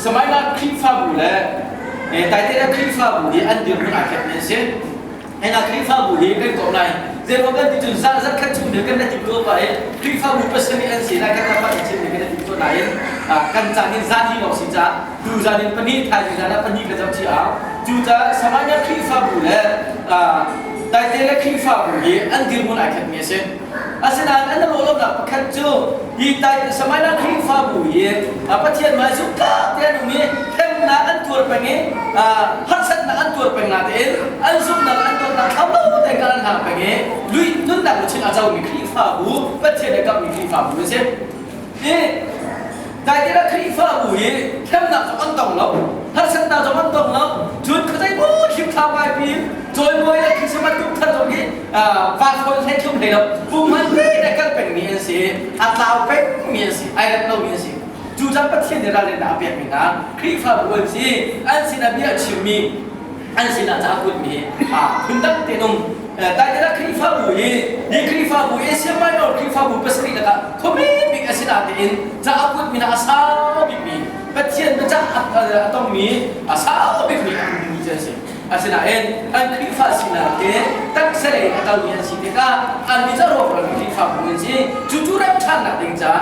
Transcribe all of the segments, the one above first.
สมัยนั้นคลิปฟ้าบุเลยแต่ที่เราคลิปฟ้าบุที่อันเดียวกันแค่นี้สิไอ้นักคลิปฟ้าบุที่เป็นคนไหนเจ้าก็ที่จุดสั้นๆขั้นชุดเดียวกันได้ติดตัวไปคลิปฟ้าบุเป็นสิ่งที่อันสิ่งนั้นก็ทำให้สิ่งนี้ก็ได้ติดตัวไหนกันจากนี้ซาที่เราสิจ้าดูจากนี้ปนิไทยจากนั้นปนิก็จะเชี่ยวจูจ้าสมัยนั้นคลิปฟ้าบุเลยแต่ที่เราคลิปฟ้าบุที่อันเดียวกันแค่นี้สิอาศัยนั้นอันนั้นเราหลับประคันจูยี่แต่สมัยนั้นคลิปฟ้าบุที่ประเทศมาสุก้าเที่ยงนี้เข้มนักอันตัวเป็นงี้ฮัตสันนักอันตัวเป็นนาเองอันสุกนักอันตัวนักเขาไม่ได้การทำเป็นงี้ลุยนุ่นนักชิ้นอาจจะมีคลิปฟ้าบุประเทศนี้ก็มีคลิปฟ้าบุใช่นี่แต่ที่เราคลิปฟ้าบุที่เข้มนักจะมันต้องแล้วฮัตสันนักจะมันต้องแล้วจุดเขาใจบู๊คลิปข่าวไปปีจอยมวยและคิดสมัยทุกท่านตรงนี้ฟาดคนให้ชุ่มเลยแล้วปุ่มมันไม่ได้กันเป็นมีสิอัตราเป็นมีสิไอ้เรามีสิจูจับประเทศเดียวกันเลยนะเปลี่ยนมีนะคลิปฟ้าบุสิอันสินาบีชิมมีอันสินาจะพูดมีคุณตั้งเตนุ่มแต่ที่เราคลิปฟ้าบุยี่นี่คลิปฟ้าบุยี่เสียไม่หรอกคลิปฟ้าบุเป็นสิ่งนั้นเขาไม่มีอันสินาเตนจะพูดมีนะอาสาบิมีประเทศมันจะต้องมีอาสาบิมีอันนี้จะสิอาศัยนั้นอันคลิปฟ้าสินะเกตั้งเสร็จแล้วมีอันสิเด็กอันนี้จะรอเราคลิปฟ้าบุญสิจู่ๆเริ่มชันนักเด็กจ้า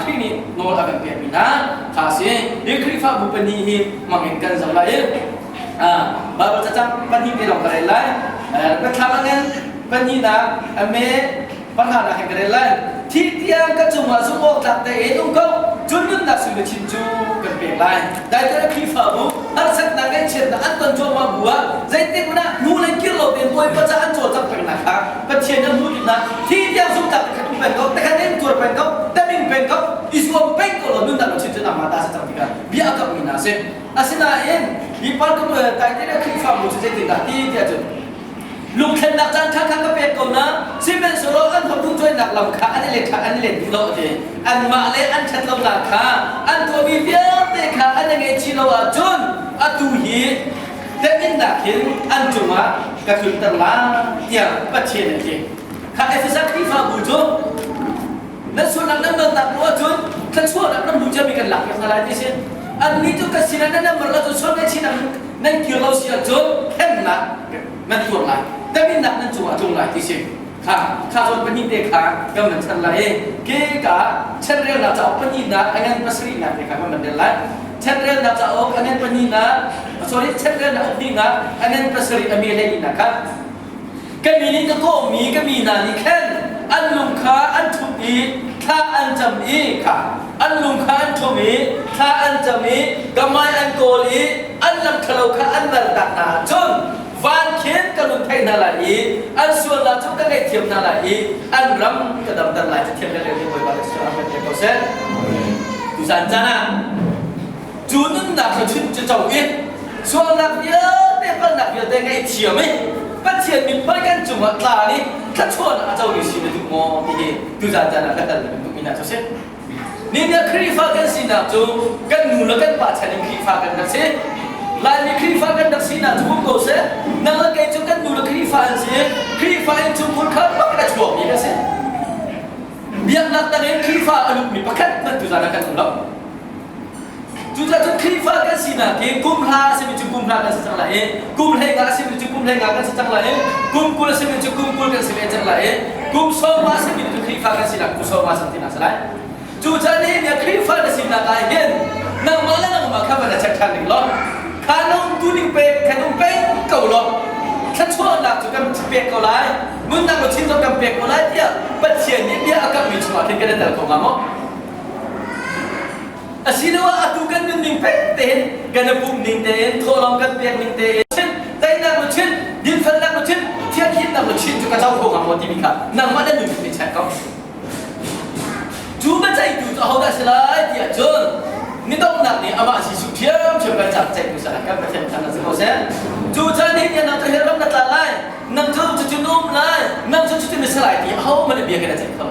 คลิปนี้โน้ตอะไรเปลี่ยนมีนะข้าศึกนี่คลิปฟ้าบุญเป็นนี่มังเงินกันสักหน่อยบางวันจะจำเป็นนี่เราอะไรล่ะเป็นคำนั้นเป็นนี่นะเมย์ปัญหาอะไรกันเลยที่เที่ยงก็จุ่มมาสุ่มออกจากแต่เองก็จุดนั้นนักสุดชินจูกันเปลี่ยนไปแต่ถ้าคลิปฟ้าบุญอันสักนักเช่นอันต้นจอมาบัวใจเต็มนะมูลกิโลเป็นตัวประจานโจทย์จับเป็นนะครับประเทศนั้นมูลนะที่เที่ยงสุ่มจากแต่คุณเป็นเขาแต่คะแนนตัวเป็นเขาแต่ไม่เป็นเขาอิสวมเป็นเขาเราดูนักชินจูนำมาตาสักทีกันบิอากับมีนาเซอาศัยนั้นยี่ปัลก็แต่ที่คลิปฟ้าบุญจะติดที่เที่ยงจุดลุงเข็นนักจันทร์ข้างก็เป็นคนนะซิเป็นสุรอันผมทุ่งช่วยนักลำขาอันนี้เล็กขาอันนี้เล็กที่เราเองอันมาเลยอันชัดลำหนักขาอันตัวมีเบี้ยเตะขาอันยังไงชีโร่จนอันตุฮีแต่ไม่หนักเห็นอันจุมาก็คือตลาดเที่ยงปัจเจกจริงข้าเอฟซักที่ฟ้าบุญจุนั่นส่วนนั้นนั่นตัดหัวจุนขั้นส่วนนั้นบุญจะมีกันหลักอย่างไรที่เช่นอันนี้จุกสินนั้นนั่นมันเราจะส่วนในชิ้นนั้นเกี่ยวเราเสียจุนเห็นนะมันตัวอะไรแต่ไม่หนักนั่นจุอะไรที่สิ่งข้าส่วนเป็นยิ่งเด็กก็เหมือนฉันเลยเก๋กะฉันเรียนนักจะเอาเป็นยิ่งนักอันนั้นภาษาหนักเด็กก็เหมือนเดิมเลยฉันเรียนนักจะเอาอันนั้นเป็นยิ่งนักsorryฉันเรียนนักเอายิ่งนักอันนั้นภาษาอเมริกันนะครับก็มีนี่ก็มีก็มีนานี่แค่อันลุงข้าอันทุบีข้าอันจำอีค่ะอันลุงข้าอันทุบีข้าอันจำอีก็ไม่อันโกลีอันลำคลาวข้าอันนั่นตักนาจนวันเขียนกระดุมไทยนั่นแหละอีอันส่วนเราทุกกันได้เทียมนั่นแหละอีอันรำกระดำนั่นแหละจะเทียมได้เลยที่บริบาลส่วนเราเป็นเด็กเขาเสร็จดูสันจานะจูนุ่นหนักชุดจะเจ้าอีส่วนหนักเยอะเนี่ยเป็นหนักเยอะแต่ไงเทียมไหมปัจเจียนมีบริการจุ่มตานี่ขั้นส่วนอาจจะมีสิ่งที่มองที่ดูสันจานะก็ได้เป็นมีนะเจ้าเสร็จนี่เนี่ยครีฟ้ากันสินะจูกันมูลกันปัจจัยครีฟ้ากันนะเสร็จลายมีครีฟ้ากันดักสินะทุกคนเสร็จนั่งแล้วกันจูกันมูลครีฟ้าเสร็จครีฟ้าจูคนขับรถกระจกมีกันเสร็จเบียงนักตั้งเองครีฟ้าอนุมีประคัตนั่นดูสันกันหมดแล้วจุดจุดคลิปกันสินะที่กุมภาสิบจุดกุมภากันสักหลายกุมเฮงาสิบจุดกุมเฮงากันสักหลายกุมกุลสิบจุดกุมกุลกันสิบสักหลายกุมโซมาสิบจุดคลิปกันสินะกุมโซมาสักที่นั่นสักหลายจุดนี้เนี่ยคลิปกันสินะได้เห็นนั่งมาแล้วนั่งมาข้ามันจะชักชันหนึ่งล้อข้าน้องดูนิ่งเป็ดข้าน้องเป็ดเก่าล้อข้าช่วยนักจุดกันเป็ดเก่าไรมึงนั่งรถชิ้นจุดกันเป็ดเก่าไรเดียวปัจเจียนเนี่ยเดียวอาการมีชั่วที่กันได้แต่ละคนละมั้งอาศิลวะอาตุกันนิ่งเป็ดเต้นกันปุ่มนิ่งเต้นโทรลองกันเป็ดนิ่งเต้นชิ้นได้นักรถชิ้นดินฟันนักรถชิ้นเที่ยงคิดนักรถชิ้นจุดกันเจ้าของอาโมติมิค่ะนั่งมาได้หนึ่งเป็นแชร์ก็จูบใจดูจะเอาได้สิล่ะเดี๋ยวจนนี่ต้องนักนี่อามาสิสุเทียมเชื่อกันจับใจดูสารกับประเทศทางนั้นสิเขาเสียจูใจนี่เนี่ยนั่งจะเห็นรับนักลายนั่งเท่าจะจุนุ่มลายนั่งจะจุดไม่สลายที่เขาไม่ได้เบียกันใจเขา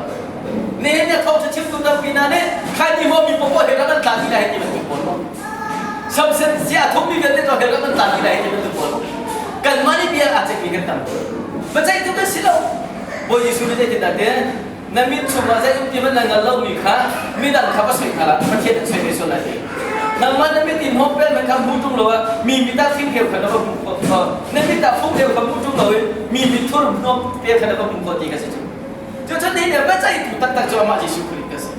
นี่เนี่ยเขาจะชิมตัวปีนั้นเนี่ยใครที่ว่ามีปมว่าเห็นรับนักที่ไหนที่มันถูกปนสับเส้นเสียทุ่มมีกันเนี่ยเราเห็นรับนักที่ไหนที่มันถูกปนกันมานี่เบียอาจจะมีกันต่างปัจจัยตัวกันสิเราบริสุทธิ์ได้ที่นั่นเนี่ย นั่นมิตรชุมว่าใจที่มันนั่งกันเล่ามีค่ะมีดันขับไปสวยอะไรประเทศสวยที่สุดเลยนั่นมันนั่นมิตรอินฮอปเป็นมันคำพูดตรงเลยมีมิตรฟิ้งเกี่ยวกับบุญคุณนั่นมิตรฟุ้งเกี่ยวกับบุญตรงเลยมีมิตรทุนน้องเกี่ยวกับบุญคุณที่กันสิจุดจุดนี้เนี่ยไม่ใช่ถูกตัดจอมาที่สุขุริกันสิ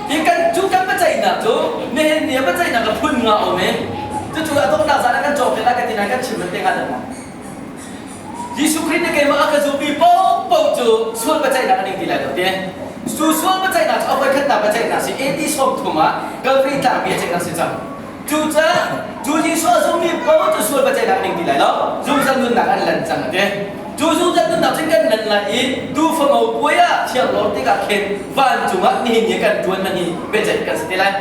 ที่กันจุดกันไม่ใช่นะจุดเนี่ยไม่ใช่นะกับพุ่นเงาเนี่ยจุดๆต้องน่าสารกันจบเป็นอะไรกันที่นั่นกันชิมเป็นกันได้มั้งยิสุคริสต์เนี่ยมาอาจจะมีป้องจูส่วนปัจจัยนักนิ่งดีเลยตัวเดียส่วนปัจจัยนักเอาไปขัดตาปัจจัยนักสิเอ็ดดี้ส่งถุงมาก็ฟรีตามเบี้ยจังนักสิจังจูยิสุอาจจะมีป้องจูส่วนปัจจัยนักนิ่งดีเลยแล้วจูจะนุ่นนักอันหลังจังเดียจูจะนุ่นนักจังกันนั่นแหละอีดูฟังเอาป่วยเที่ยวรถที่กับเข็นวันจุมานี่เนี่ยกันจวนมันนี่เป็นใจกันสิเลย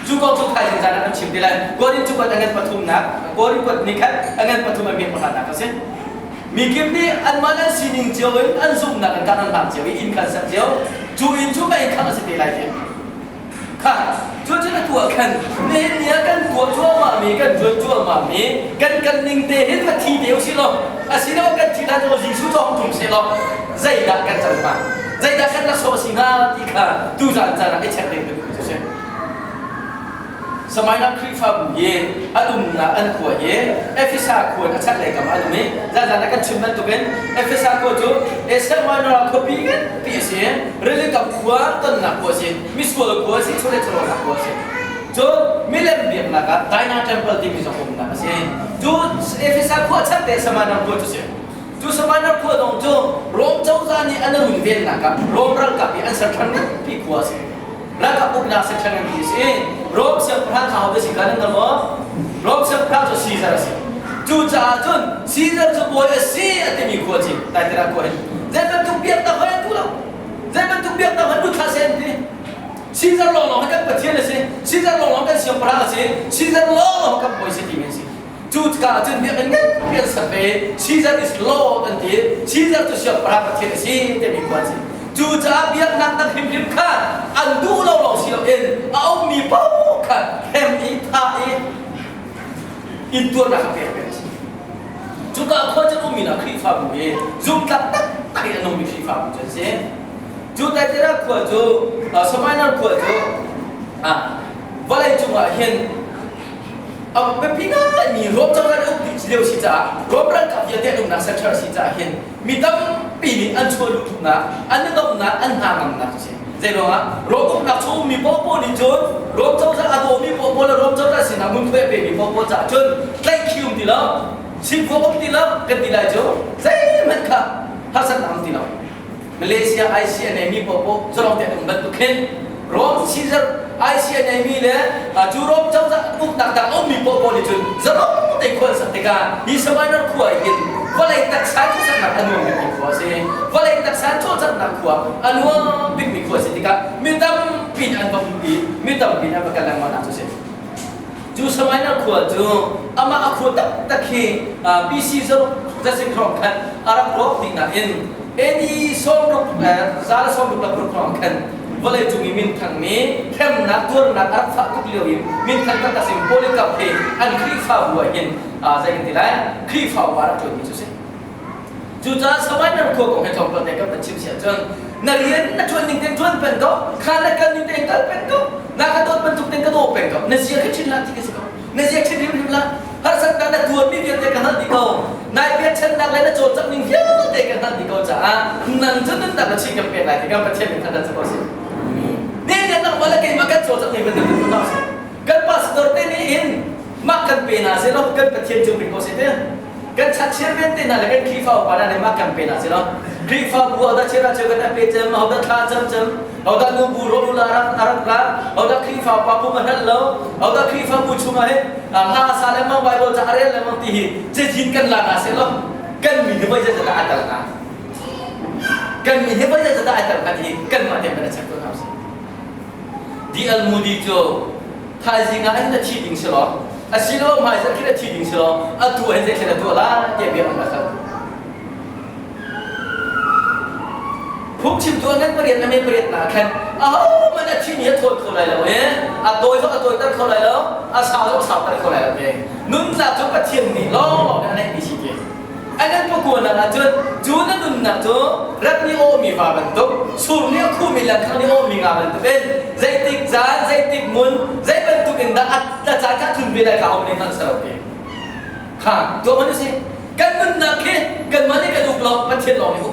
จูก็ทุกท่านจะนั่งชิมดีเลยก่อนที่จูก็อังเงินปฐุมนักก่อนที่ก็นี่ครับอังเงินปฐุมมันมีปัญหานักก็สิมีคลิปนี้อันมาแล้วสิ่งเดียวอันซุ่มนักการทำเดียวอินคันสักเดียวจูไม่ข้ามสิ่งใดเลยค่ะจูจะนั่งตัวกันเนี่ยกันตัวชั่วมามีกันชั่วมามีกันนิ่งเตะเห็นมาทีเดียวสิล่ะอาศิลป์กันทีละตัวยิงสู้จอมทุ่มสิล่ะใจดักกันจังมาใจดักกันนักสู้สิงห์ที่ค่ะดูจานไอ้เช็คเด็กดูสิ สมัยนั้นคริสต์บุญอันดุมนะอันขวดเอฟเฟซ่าขวดชัดเลยกับอันดุมจะจะนักชิมมันตุกันเอฟเฟซ่าขวดจูเอสเอ็มวันเราคบกันพี่เสียเรื่องกับขวดต้นนักขวดสิมิสขวดขวดสิช่วยช่วยนักขวดสิจูมิเลนเบียบนักไดนาเทมเพิลที่มีสกุลนักสิจูเอฟเฟซ่าขวดชัดเลยสมัยนั้นขวดสิจูสมัยนั้นขวดองจูโรมเจ้าจานี่อันดุมเวียนนักโรมรักกับอันสักครั้งพี่ขวดสิแล้วก็อุปนักสักครั้งนี้สิโรบเสียงพระข่าวเป็นสิ่งการนั้นมั้งโรบเสียงพระจะซีซาร์สิจูจ่าจนซีซาร์จะบอยซีอันที่มีขวดจิแต่ที่เราขวดเจ้าเป็นทุกเบียดตะวันตุลาเจ้าเป็นทุกเบียดตะวันตุลาเซนติซีซาร์ลองกันปะเทียนสิซีซาร์ลองกันเสียงพระสิซีซาร์ลองกันบอยสิที่มีสิจูจ่าจนเบียดกันเบียดสับเปซีซาร์ is law อันที่ซีซาร์จะเสียงพระปะเทียนสิที่มีขวดสิจูจ่าเบียดนักตั้งหิมข้าอันดูเราลองสิเราเองเอามีป้ากันเห็นอีท่าอีตัวนักเตะเป็นจูก็เขาจะรู้มีนักคริฟ้าบุญจูกับตักตักยังน้องมีคริฟ้าบุญจะเสียจูแต่ที่เราขวดจูสมัยนั้นขวดจูวันไหนจูว่าเห็นเป็นพี่น้ามีรบจังหวัดอุบลเดียวสิจ้ารบรังกับยาเด็กนุ่มนักเซชสิจ้าเห็นมีตั้งปีนี้อันชัวร์ลุกนะอันนี้ต้องนะอันหามันนะเสียเจ้าว่าโรบนักชูมีพ่อพ่อนี่จนโรบเจ้าจะอาโดมีพ่อพ่อแล้วโรบเจ้าจะสินะมึงเคยเป็นมีพ่อพ่อจ้าจนได้คิวดีแล้วสิบพ่อพ่อดีแล้วกันดีแล้วจ้าใช่ไหมครับฮัสซันน้ำดีแล้วมาเลเซียไอซีเอ็นมีพ่อพ่อจะลองเด็กนุ่มบันทุกเห็นโรบซีซัร์ไอซีเอ็นมีเลยจูโรบเจ้าจะอุกนักแต่มีพ่อพ่อนี่จนจะลองเด็กคนสัตย์กันที่สมัยนั้นคุยกันวันไหนตักสายทุกสัปดาห์อันนู้นมีขวดสิวันไหนตักสายทุกสัปดาห์ขวดอันนู้นบิ๊กมีขวดสิที่กันมีตั้งปีนอันบังบีมีตั้งปีนอันบังกันลังมาหน้าทุกสิ่งจูสมัยนั้นขวดจูอามาขวดตักขี้ปีซีโร่จะสิ่งครองกันอารักรบดิ้งนั่นเองเอ็นดีส่งรูปซาลส่งรูปรับครองกันวันไหนจูมีมินทังนี้เข้มนักตัวนักอัลฟาทุกเรื่องมินทังตั้งแต่สิ่งโพลิกับเพอันครีฟ้าบัวเห็นใจกันทีไรครีฟ้าว่าตัวนี้ทุกสิ่งจูจ้าสมัยนั้นคนของให้ทองประเทศกับเป็นชิมเสียจนนักเรียนนักชวนนิ่งเต็มชวนเป็นก็ข้านักการนิ่งเต็มกันเป็นก็นักการตัวเป็นทุกเต็มก็โตเป็นก็นักเสียขึ้นชินละที่กี่สิบก็นักเสียขึ้นริมละหาสักการนักตัวมีเพียงแต่กันนั่นดีก็นายเพียงเช่นนักเล่นนักโจทย์จับนิ่งเพียงแต่กันนั่นดีก็จ้านั่นจนนั่นแต่ละชิงกันเป็นอะไรที่กันประเทศเป็นขนาดจะก็สินี่เนี่ยนักมาแล้วกันมากันโจทย์จับนิ่งเป็นตัวนั้นสิกันปัสตอร์เตนี่อินมากันเป็นอะไรแล้วกันประเทศจุ่มเป็นก็สิเด้กันชัดเจนเป็นนั่นแหละกันคลิปเอาไปนั่นเองมากันเป็นอะไรแล้วคลิปเอาบัวได้เชื่อเชื่อกันเป็นจำเอาได้ท่าจำเอาได้นูบูโรบุลารักละเอาได้คลิปเอาปะปุ่มนั่นแล้วเอาได้คลิปเอาบุชุมาเห็นหาสารมังไบเบิลจะอะไรแล้วมังที่จะยินกันละนะเสร็จแล้วกันมีเหตุผลจะได้อัตรากันมีเหตุผลจะได้อัตราที่กันมาเดี๋ยวมันจะเกิดอะไรดีอัลมูดีโจท้ายสิ่งนั้นจะชี้ดิ่งเสร็จแล้วอาศิลป์มาจะคิดว่าที่ดิ่งเสร็จแล้วตัวเองจะคิดว่าตัวละเก็บเงินนะครับผู้ชิมตัวนั้นเปลี่ยนไม่เปลี่ยนนะแค่มันจะที่นี้ทนเขาเลยแล้วโดยเขาตัดเขาเลยแล้วสาวตัดเขาเลยแล้วนุ่นจะจุดประเทียนนี่ล้อนั่นเองดีสิเก อันนั้นพวกกูน่ะจูนั่นนุ่นน่ะจูรักนี่โอมีฟ้าบันทุกสูงเนี่ยคู่มีหลังข้างนี่โอมีงาบันทุกเป็นใจติกจานใจติกมุนใจบันทุกอินดาอัตตาจากข้าทุนเวลาเขาเนี่ยนั่งสระเปค่ะตัวมันสิกันมันนักเองกันมันนี่กันอุกหลอกมันเทียนหลอกอยู่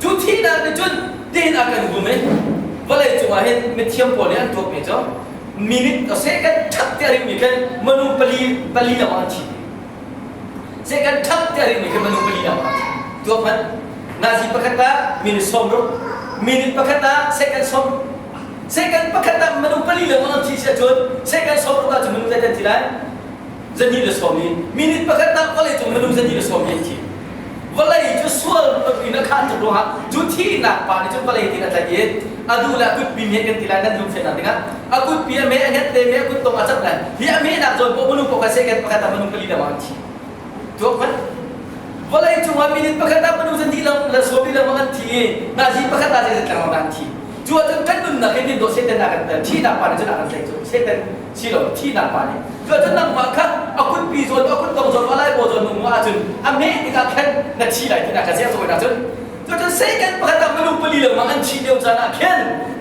จูที่นั่นเป็นจุดที่นักกันกูไหมว่าเลยจูมาเห็นไม่เทียมปนเนี่ยอันตัวเป็นจ้ามินิต์เสกันทักเตอริมีกันมนุษย์ปลีละมันทีเสกันทักเตอริมีกันมนุษย์ปลีละมันตัวมันนาซีประกาศมินิต์สมรู้มินิต์ประกาศเสกันสมเสกันประกาศมนุษย์ปลีละมันทีเสียจุดเสกันสมรู้ก็จะมนุษย์ได้ทีไรจะนี่ละสมีมินิต์ประกาศว่าเลยจูมนุษย์จะนี่ละสมีทีว่าเลยจูส่วนอินข้าจะรู้ฮะจูที่นักปานี่จูว่าเลยที่นั่นจะเย็นอาดูละกุดปีเมียกันทีไรนั่นรู้เส้นนั่นเองอากุดปีเมียเงี้ยเตเมียกุดตรงอาจับเลยเฮียเมียนักจนพวกมนุษย์พวกเสกันประกาศมนุษย์ปลีละมันทีตัวมันว่าเลยจูว่ามินิต์ประกาศมนุษย์จะนี่ละสมีละมันทีนาซีประกาศจะจะมันทีจูว่าจนกันนุ่นนักเห็นดูเส้นนักกันที่นักปานี่จูนักกันจูเส้นชีโร่ที่นักปานี่ก็จะนั่งมาคัดอากุดปีจนอากุดตรงจนว่าไรโบจนนุ่มว่าจนอเมริกาแค่นักชีไหนที่นักเสียสวยนักจนจะเสกันประกาศมนุษย์ปลีละมันชีเดียวจะนักแค่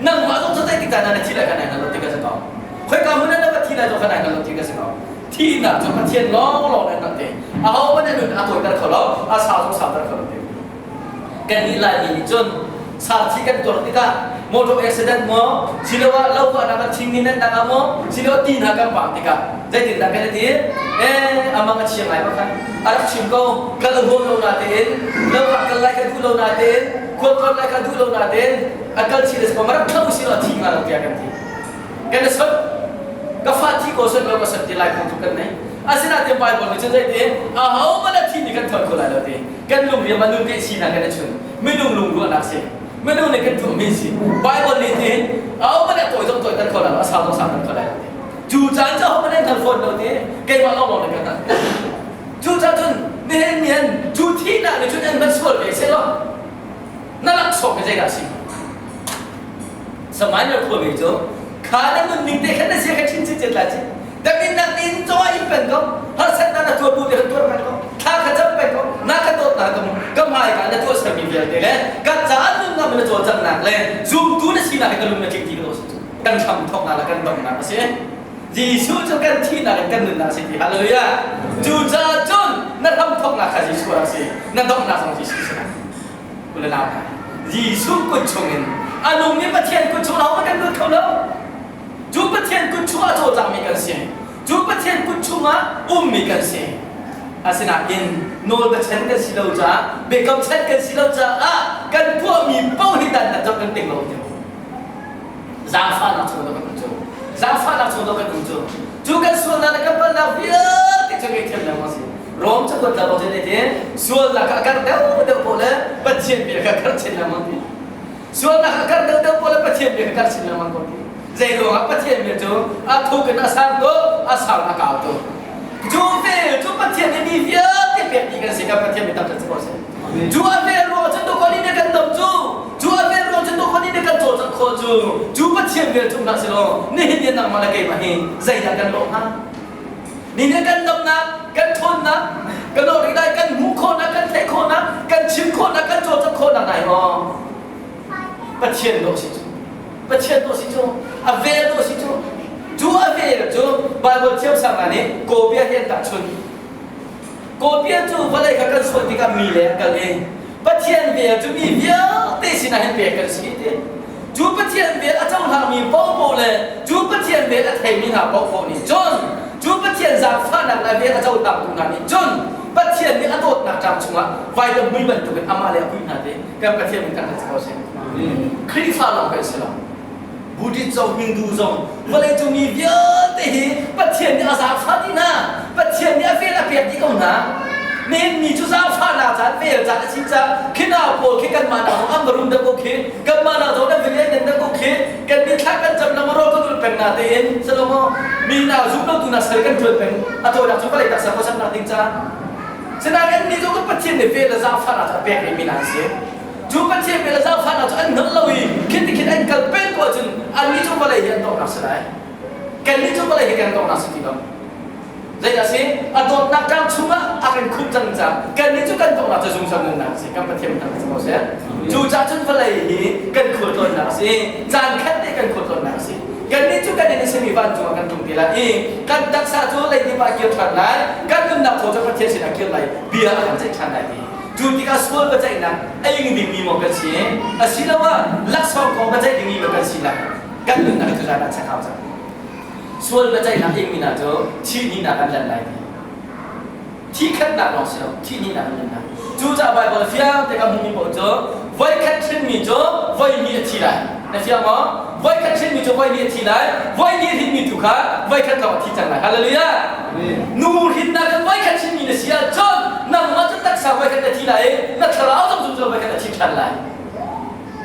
นั่งมาต้องจะได้ติดตามนักชีไหนกันไหนนั่นเราติดกันสักเอาใครกำมือนั่นนักที่ไหนจะขนาดนั้นเราติดกันสักเอาที่นักจะมาเทียนล้อนั่นนั่นเองเอาวันนั้นนุ่นอาตัวกันเขาเราอาสาวสาวกันเขาเราเองกันนี่ลายนี่จนสาธิกันตัวนี้ก็มอเตอร์อุบิเหตุมั้งสิเลวะเราก็นักชิงนี่นั่นนักมั้งสิเลวะตีนักกันปังติกาใจติดนักกันที่อามังชิงอะไรบ้างอารักชิงก็กระโดดลงนาเดินเราพักกันไล่กันดูลงนาเดินคนคนไล่กันดูลงนาเดินอาการสิเลสก็มารับเข้าสิเราทิ้งอะไรที่กันที่กันสุดก็ฟาที่ก็สุดเราก็สุดที่ไล่คนทุกคนเนี่ยอาศัยนั่นเต็มไปหมดเลยจนใจเดินเอามาแล้วที่นี่กันถอดคนละเราเดินกันลุงเรียนมันลุงเกษียณกันชุนไม่ลุงก็นักเสียไม่รู้ในกันตัวมีสิไบเบิลนี่ที่เอามาเนี่ยตัวกันคนละสาวกันคนละจูจานจะเอามาเนี่ยกันคนเราที่เกี่ยวกับเราหมดเลยกันนะจูจานจนเนี่ยจูที่นั่นเนี่ยจูเนี่ยมันสวยเลยใช่หรอนั่นแหละสองกันใจกันสิสมัยเราพูดไปจูข้านั่นมันนิ่งแต่แค่นั้นเสียกันชิ้นเจ็ดละจีแต่มีนักอินจอยเป็นก็หาเส้นนั้นตัวดูเดือดตัวเป็นก็ข้าขจับเป็นก็นักกระโดดนักก็ไม่กันนะตัวสามีเดียวเลยกันจานนึงก็มันจะจับนักเลยซูมตัวนี้สินักก็ลุ้มนักที่เราสิกันทำทอกนักกันดองนักสิยิสูจะกันที่นักกันนึงนักสิฮาเลลูยาจูจ้าจนนั่นทำทอกนักกันยิสูนักสินั่นดองนักสองยิสูสินะคุณเล่ายิสูกุชงอินอันนู้นมีประเทศกุชงเราไม่กันดูเขาแล้วจูประเทศกุชงอาโจจามีกันสิจูประเทศกุชงอามีกันสิอาศัยนักอินโนลประเทศกันสิเราจ้าเบกกับเทศกันสิเราจ้ากันพวกมีเป้าที่ดันนักจับกันเต็งเราอยู่ซาฟ้านักชนเรากันจูซาฟ้านักชนเรากันจูจูกันส่วนนั้นกันเป็นนักวิทยาที่จะเกี่ยวกับมันสิร้องจะกดดันเราจะเนี่ยส่วนนักการเดาโพลประเทศเบียร์การเช่นนั้นมันส่วนนักการเดาโพลประเทศเบียร์การเช่นนั้นมันก็ใจร้อนประเทศเบียร์จูอาทุกข์นักสร้างตัวอาสาวนักเอาตัวจูเฟลจูประเทศนี้เยอะที่เป็นอีกสิ่งกับประเทศไม่ต้องจะพูดจูอาเฟลโรจนตัวคนนี้เนี่ยกันต้องจูอาเฟลโรจนตัวคนนี้เนี่ยกันโจทย์โคจูประเทศเบียร์จูนักสิโลนี่เนี่ยนั่งมาแล้วกันมาเองใจนักกันโลภะนี่เนี่ยกันต้องนักกันทนนักกันโลกได้กันหูโคนักกันเทโคนักกันชิมโคนักกันโจทย์โคนักไหนอ๋อประเทศโลสิจูประเทศโลสิจูอาเฟลโลสิจูจูอาเฟลจูไบเบิลเชื่อมสังกัดนี้โกเบียเห็นตัดชุนโกเบียจูวันไหนกันส่วนที่กันมีเลยกันเองประเทศเบียจูมีเบียเตสินะเห็นเบียกันสิเดจูประเทศเบียอาจารย์ทำมีป้อโบเลยจูประเทศเบียอาจารย์มีหาป้อโบนี่จนจูประเทศจากฟ้านักนายเบียอาจารย์ตัดตรงนั้นนี่จนประเทศนี้อาจารย์นักจำชุงอ่ะไว้แต่ไม่บรรทุกเป็นอามาเลยคุยนั่นเองกันประเทศมันกันจะเข้าเส้นคริสต์ฟ้าเราเป็นสิละบุตรจงฮินดูจงวันนี้จะมีเยอะแต่ประเทศนี้อาสาฟ้าดีนะประเทศนี้เฟลเปียกที่เขาหนานี่มีจุดสาฟ้าหนาจัดเฟลจัดชิจ้าขึ้นเอาโผล่ขึ้นกันมาหนาของอัมบรุนเด็กโอเคกันมาหนาตัวนั้นเป็นยังเด็กโอเคกันมีทักกันจำนำรอก็ตัวเป็นนาเตียนสโลโมมีนาจุกเราตัวนั้นเสกกันตัวเป็นอัตโตนักจุกอะไรตักสังกัดนาติงจ้าฉะนั้นกันนี่จุกประเทศนี้เฟลสาฟ้าหนาจัดเปียกมีนาเสียจูประเทศเวลาจะฟังเราจะอันนั้นเราอีคิดอันกัลเป็นกว่าจนอันนี้จูอะไรเห็นตรงนั้นสิได้กันนี้จูอะไรเห็นตรงนั้นสิที่เรา Jadi asyik adot nak jam cuma akan kup jam. Kan itu kan tak nak jom jam nak sih. Kan bertiap tak semua saya. Cuaca cun pelai ini kan kuton nak sih. Jangan kan kuton nak sih. Kan itu kan ini semivan cuma kan tumpilah. Kan tak satu lagi dipakai terlalu. Kan tu nak foto bertiap sih nak kira lagi. Biar akan jadi terlalu. Jika sekolah baca nak, ayah ingin dimi makan sih. Asyiklah laksau kau baca dimi makan sih lah. Kan tu nak tu nak cakap macam. Sekolah baca nak ingin nak tu, ciri nak dan lain. Tiket nak langsung, ciri nak dan lain. Juga Bible fiang teka bumi bojo, vai katrin mijo, vai ni tirai. Na fiang mo, vai katrin mijo, vai ni tirai, vai ni hit mi tuka, vai kat kau tiang lah. Haleluya. Nur hit nak vai katrin mi nasiya John, nak macam tak sah vai kat tirai, nak terau jom vai kat tiang lah.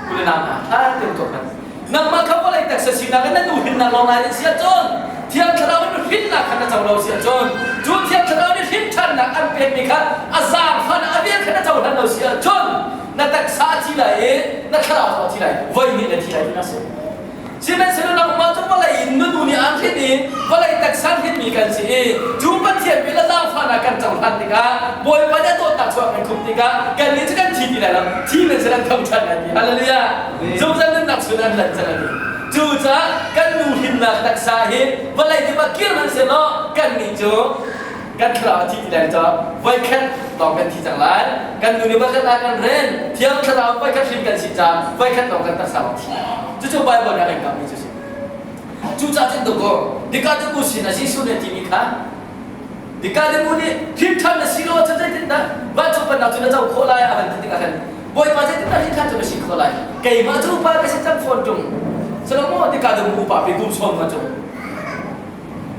Boleh nama, tentu kan. Nak macam apa lagi tak sesina kan nur hit nak long lagi nasiya John. Tiang terau ni hit nak kena jauh nasiya John. John tiang terau ni hit kan nak ambil mereka azab, fana ambil kena jauh nasiya John. Nak tak sahaja lagi, nak terau sahaja lagi. Vai ni tirai nasiya. Siapa selalu nak macam apa lagi? Dunia akhir ni, balai tak sampai mikan sih. Jumpa tiap bila zam fana kan jauh hantiga, boy pada tu tak suap kan kumtiga, kan ni juga ciri dalam, ciri sedang kamcan lagi. Haleluya. Jauh jangan nak sunan lancar lagi. Juga kan nuhin nak tak sahih, balai dibakir manselo kan ni jo, kan kerana ciri dalam jo, boy kan tongkan tiang lain, kan dunia bakal akan ren, tiang kerana boy kan simpan sisa, boy kan tongkan tak sama. Cucu Bible yang kami cuci. Cuca itu kok, dikatakan musim nasi sudah timika. Dikatakan muni hitam nasi lo saja tidak. Baca pada sudah jauh kolai akan tidak. Boy baca tidak hitam tu nasi kolai. Kaya macam apa kasi jam fondong. Selama dikatakan upah begum som macam.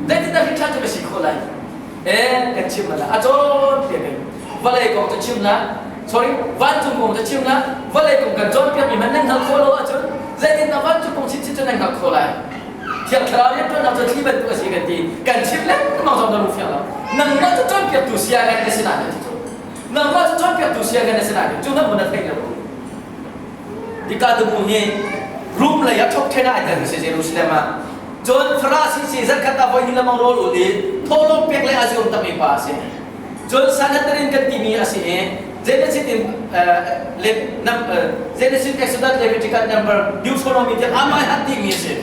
Dan tidak hitam tu nasi kolai. Kecil mana? Ajon dia kan. Balai kau kecil lah. Sorry, wanjung kau kecil lah. Balai kau kan John piam iman nang kolo ajon. Jadi nak wanjung kau cici tu nang kolai. Tiap kali tu nak jadi bentuk kasih ganti. Kan ciplet mau sama rupiah lah. Nang macam John piam tu siaran ke sana tu. Nang macam John piam tu siaran ke sana. Cuma mana tak ada. Dikatakan bunyi room lah ya top 10 ada di sini Jerusalem. John Frasi season kata boy hilang role uli. Tolong pek le asyum tak mipas. John sana terin kan timi asyik. Genesis Genesis Exodus Leviticus number Deuteronomy dia amai hati misal.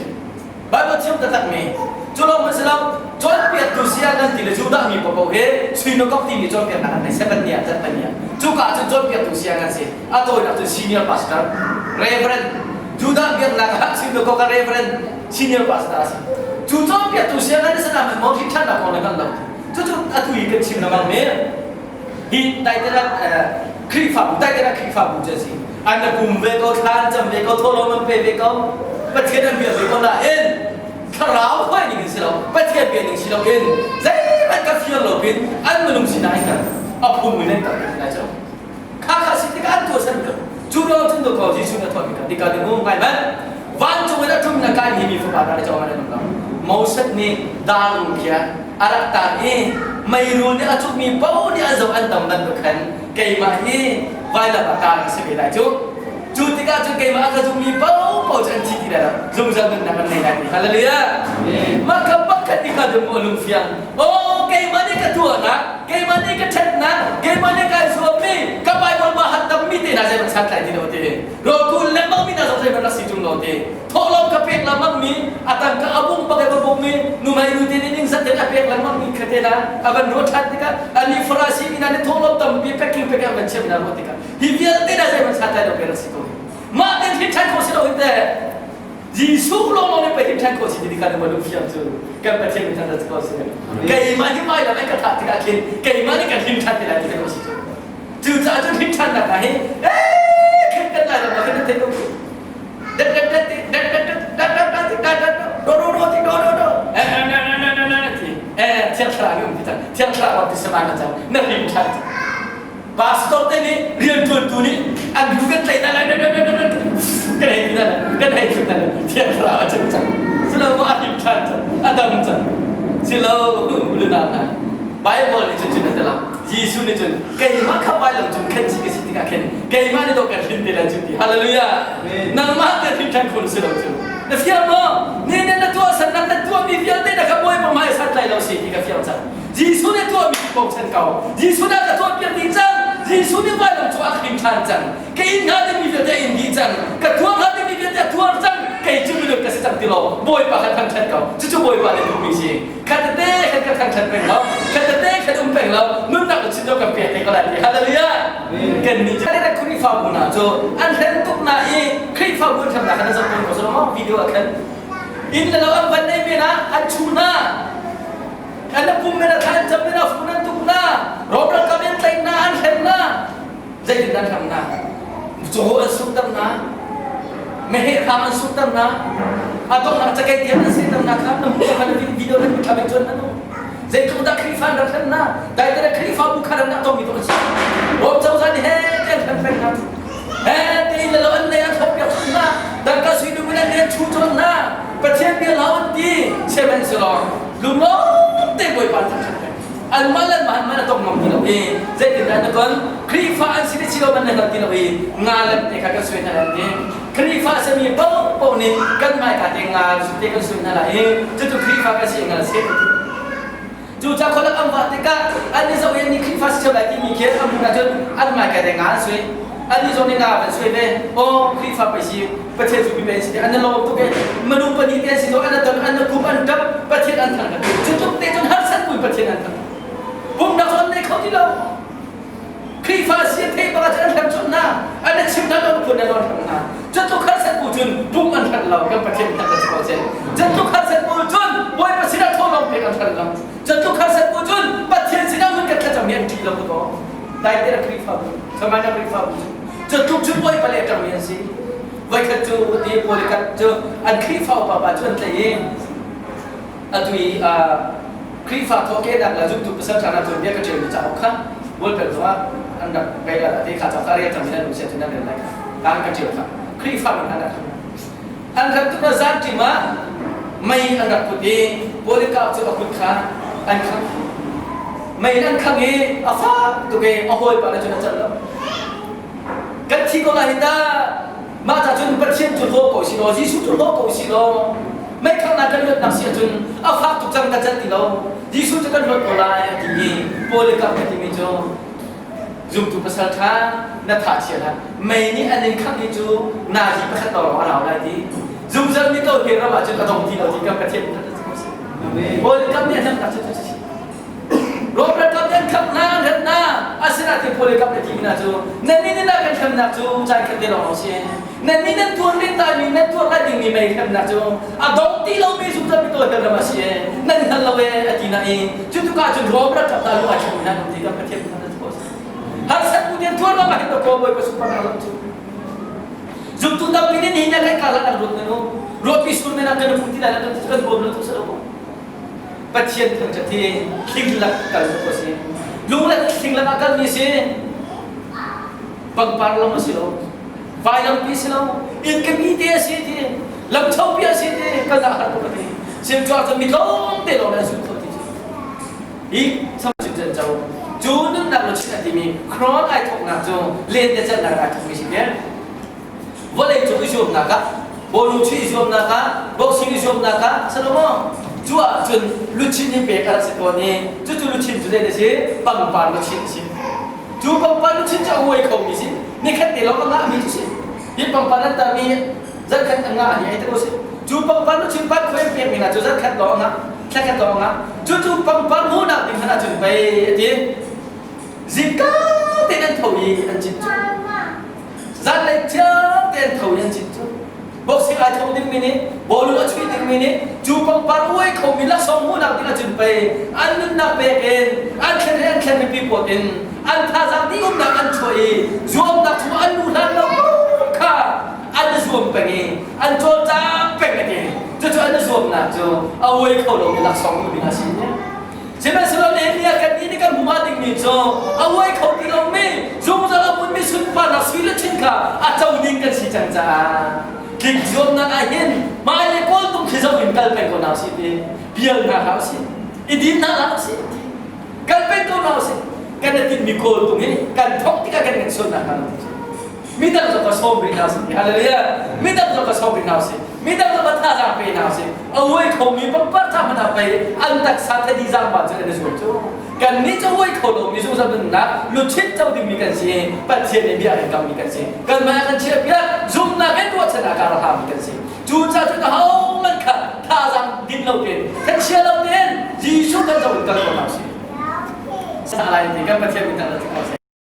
Bible cium tetap ni. Kalau masalah John Piat tu siaran tidak sudah mi pokok suino kau timi John Piat nak seven dia seven dia. Juga John Piat tu siaran sih. Atau nak tu senior pastor, reverend. Sudah biar nak suino kau kan reverend senior pastor sih. John Piat tu siaran ni senang mau kita nak kau nak tahu. Cucu atu ikan cium nama ni. Hi tai krifa buja sih. Anda kumbe kau kan jam kau tolong mempe kau. Pertigaan biar kau nak kerau kau ini silau. Pertigaan biar ni silau Jadi mereka feel lopin. Anda menung sinai kan. Apa mungkin tak belajar. Kakak sih tiga tu sahaja. Jurau tu kau jisu nak tahu kan. Dikatakan mungkin kan. Wancu mereka tu nak kaya ini faham ada macam mana tu. Mausat ni dalam kia. Arak tadi. Mairul ni acuk mi bau ni azam antam bentukan. Kaimah ni vailah bakal sebeda cuk. Jutika tu kaimah acuk mi bau jangan citi dah. Zumzam nak naik lagi. Haleluya. Maka bakat dikatakan ulum fiang. Oh kaimah ni ketua nak. Kaimah ni kecet nak. Kaimah ni kai suami. Kapai berbahat tapi tidak saya bersantai di dalam ini. Rokul lemang mi dah saya berasi jumlah ini. Tolong kapek lemang mi. Atau ke abung pakai berbung mi. Numai rutin ini sahaja kapek lemang mi ketela. Aban rotat tika. Ani frasi mi nanti tolong tampi packing macam mana rotika. Hibiar tidak saya bersantai dalam berasi tu. Makan hitam kau sudah itu. Jisu lo ni pergi hitam kau sih dikatakan malu fiam tu. Kan pergi hitam dah kau sih. Kaimah ni mai lah mereka tak tidak kin. Kaimah ni kan hitam tidak kita kau sih. Juga tu hitam nak kah? Kita lah makan tengok. Tiap terang kita. Tiap terang waktu semangat jam. Nak hitam. Pastor ni real tu ni agak juga kena kita tiap kala macam selalu akhir kan ada macam selalu belum ada Bible ni cuci dalam Yesus ni cuci kaya maka Bible cuci kan sih kesini kan kaya mana tu kan hindi lah cuci Haleluya nama kita kan kon selalu cuci Nafiam mo ni na tua san na tua mi fiel te na kaboy mo mai sat lai lo si ka fiel sa Giêsuเนี่ยตัวมีปองฉันเก่า Giêsu น่าจะตัวเปลี่ยนดีจัง Giêsu เนี่ยว่าลงตัวอักริมทันจังแกอินงานจะมีเดียอินดีจังกระทวงงานจะมีเดียทวงจังแกจุดเลือกกษัตริย์ติโลบอยปากขันฉันเก่าจู่ๆบอยปากเลยดูมีสิขัดเต้ขัดฉันเป็นแล้วขัดเต้ขัดเป็นแล้วนุ่นนักชิ้นเดียวกับเปียกก็ได้ฮาเลลูยากันนี่จะได้คุยฟังบุญนะจู่อันเห็นตุกนาอีคุยฟังบุญทำอะไรกันสักคนก็สมมติวิดีโอกันอินแล้วอันวันนี้นะอันชูน่าอันนั้นปุ่มเมนท่านจำเป็นฝุ่นนั้นตุกน่ารบรักกันแต่งน่าอันเห็นน่าใจดินนั้นทำน่าจู่อันสุดตั้งน่าไม่ให้ทำอันสุดตั้งน่าอันต้องนักจะแก้เดียนสิ่งตั้งน่าครับน้ำมันมันวิดีโอนั้นทำเป็นจนนั้นใจคุณตาคริฟันรักน่าแต่แต่คริฟันบุคคลนั้นต้องมีตัวสิรบเจ้าสันเฮ้เจ้าทำเป็นน่าเฮ้ตีแล้วอันนี้ทบยศน่าแต่ก็สิ่งที่มันเนี่ยชูจนน่าประเทศเดียวเราดีเชื่อมันสลองลุงน้องเตะบอยปานทั้งชั้นอันมาเล่นมันต้องมองที่เราเองใจถึงนั้นนะคนครีฟ้าอันสิ่งที่เรามันเนี่ยที่เราเองงานเล่นเนี่ยก็สวยนั่นเองครีฟ้าจะมีเป้านี่กันไม่ขาดงานสุดที่ก็สวยนั่นเองจู่ๆครีฟ้าก็เสียงานเสียจู่ๆคนละอันว่าที่ก็อันนี้จะเวียนนี่ครีฟ้าเชื่อได้ที่มีเขียนอันนั้นจนอันไม่ขาดงานสวยอันนี้จะเนี่ยนะสวยเลยโอ้ครีฟ้าไปสิประเทศสุดเป็นสิอันนั้นเราตัวเองมนุษย์ปนิเตสิตัวอันนั้นอันนั้นคุมอันกับประเทศอันทั้งนั้นจู่ๆเตะจนหักสันกุยประเทศอันทั้งผมนักคนในเขาที่เราครีฟ้าเสียเทปประเทศอันทั้งจนน่ะอันนั้นชิมนั้นเราคนในเราทำน่ะจู่ๆหักสันกุยจนบุ้งอันทั้งเรากับประเทศอันทั้งเราจะเจอจู่ๆหักสันกุยจนบอยประเทศอันทั่วโลกเป็นอันทั้งเราจู่ๆหักสันกุยจนประเทศสิ่งนั้นมันก็จะมีอันที่เราตัวได้แต่ครีฟ้าทำไมนะครีฟ้าจู่ๆจุดบอยประเทศจะมีอันสิไว้ขัดจูดีบริการจูอันครีฟ้าป่าวจนแต่ยังอันที่ครีฟ้าทอกเกดักแล้วจุดประสาทนั้นจุดเดียวก็เจอจะเอาข้างบนเป็นว่าอันดับไปแล้วที่ข้าจะการีทำนั้นดูเสียจนนั้นเป็นไรต่างกันเจอครับครีฟ้าเป็นอันดับอันดับตัวประสาทที่มาไม่อันดับพุทธิบริการจะเอาคุณค่าอันข้างไม่นั่นข้างนี้อาฟ้าตัวเองเอาหัวไปแล้วจนจะแล้วกันที่ก็ได้ด่ามาจากจนประเทศจุดโลกสิโลยิสุจุดโลกสิโลไม่ข้างนั้นกันเลือดนักเสียจนอาฟ้าตุกจังกันจัดติโลยิสุจะกันรถโบราณที่มีโพลิกับที่มีจูจุดตุประสาทนัทธาเชียร์ไม่นี่อันนี้ข้างนี้จูนาจีประคัตต่อเราได้ดีจุดจังนี่ก็เกี่ยวกับจุดกระดองที่เราที่กับประเทศนั้นโพลิกับเนี่ยทั้งประเทศรบประกับเนี่ยข้างหน้าเดินหน้าอาศัยที่โพลิกับเนี่ยที่มีนะจูนั่นนี่น่ากันทำนะจูใจกันเดียวเราเสียนั่นนี่นั่นตัวนี้ตายนี่นั่นตัวอะไรดิ่งนี่ไม่ทำนะจูอ่ะดอกที่เราไม่สุดจะไม่ตัวเดิมเราเสียนั่นฮัลโหลเอตินาเองจุดทุกการจุดรบประกับตาลูกอาชีพนั่นที่กับประเทศนั้นจะพูดหากสักคนเดียวตัวเราไม่เห็นตัวบอยก็สุภาพเราจูจุดทุกดาวนี้นี่ยังไงการละรถเนี่ยรถพิสูจน์เนี่ยนั่นก็มุ่งที่ได้แล้วก็จะกันบนรถทุกสิ่งประเทศทั้งจะที่ทิ้งหลักกันก็เสียลุงเล็กทิ้งหลักกันนี่เสียบังปาร์ลมาสิโลไฟลำพิสิโลอินกับมีเดียสิเดียลำชอบพิสิเดียกันละหาตัวนี้เสียงจอดจะมีล้มเดลเลยสุดที่อีกสมัยจุดเจ้าจูนึกนักรถชิ้นที่มีครอนไอทอกนักจูเล่นแต่จะนักไอทอกไม่ใช่เนี่ยวันเล็กจูอิจฉานักบอลลูนอิจฉานักบ็อกซิ่งอิจฉานักสนุกมั้งจูอ่ะจนลุชินนี่เบรกอะไรสักตัวนี้จู่ๆลุชินจุดเด่นสิปังปานลุชินสิจู่ปังปานลุชินจะเอาไว้เขามีสินี่แค่เดี๋ยวเราก็ง่ายมีสิยี่ปังปานนั้นแต่มีจัดการง่ายอย่างนี้ตัวสิจู่ปังปานลุชินปังเคยเปลี่ยนมีนะจู่จัดการต่อนะแค่ต่อนะจู่ปังปานหูหนักดิ่งขนาดจุดไปที่จิกาเต้นเท่ายีอันจิตจู่จัดเลยเจ้าเต้นเท่ายีอันจิตจู่บ็อกซิ่งไอทอมดิ้งมินิบอลลูนช่วยดิ้งมินิจูปังปาร์วยเขามีลักษณะมูนักที่เราจุดไปอันนั้นนักเบกเองอันแค่ไม่ปีปวดเองอันท่าจากที่อุ้มนักอันช่วยจวบนักช่วยอันนู้นนั่นเราค่ะอันนั้นจวบเป็นเองอันโจจ้าเป็นเองจู่ๆอันนั้นจวบนักจู่เอาไว้เขาเรามีลักษณะมูนักสิเนี่ยใช่ไหมสำหรับเนี่ยกันนี่กันมุมาดิ้งนี่จู่เอาไว้เขาที่เราไม่จู่จะเอาบุญไม่สุดปานักสิ่งละชิ้นค่ะอาจจะดิ้งกันสิจังจ้าคิดจนนักอาหินมาเลโก้ตุ้งคิดจะวิ่งกันเป็นคนเอาสิเดียเบียร์นะครับสิอีดินน่ารักสิกันเป็นคนเอาสิกันจะติดมีโคลตุ้งนี้กันท้องที่กันกันส่วนนะครับมิตรเราจะสอบบินเอาสิอะไรเนี่ยมิตรเราจะสอบบินเอาสิมิตรเราจะท่าจะเป็นเอาสิเอา เอาไว้เขามีปั๊บปั๊บทำมันไปอันตักสัตย์ดีจังบ้านจะได้ส่วนจูกันนี้จะไว้เขาลงมีส่วนสำคัญนะลุชิดเจ้าดิมีกันเสียปัจเจกมีอะไรกันมีกันเสียกันมากันเชื่อเพียงจุ่มนักเอ็นตัวชนะการทำมีกันเสียจูจ่าจุดเขามันขัดท่าจังดินเราเป็นทั้งเชื่อเราเนี่ยยิชูกันจะวิ่งกันตัวนักเสียอะไรที่กันปัจเจกมีแต่ละที่เขาเสีย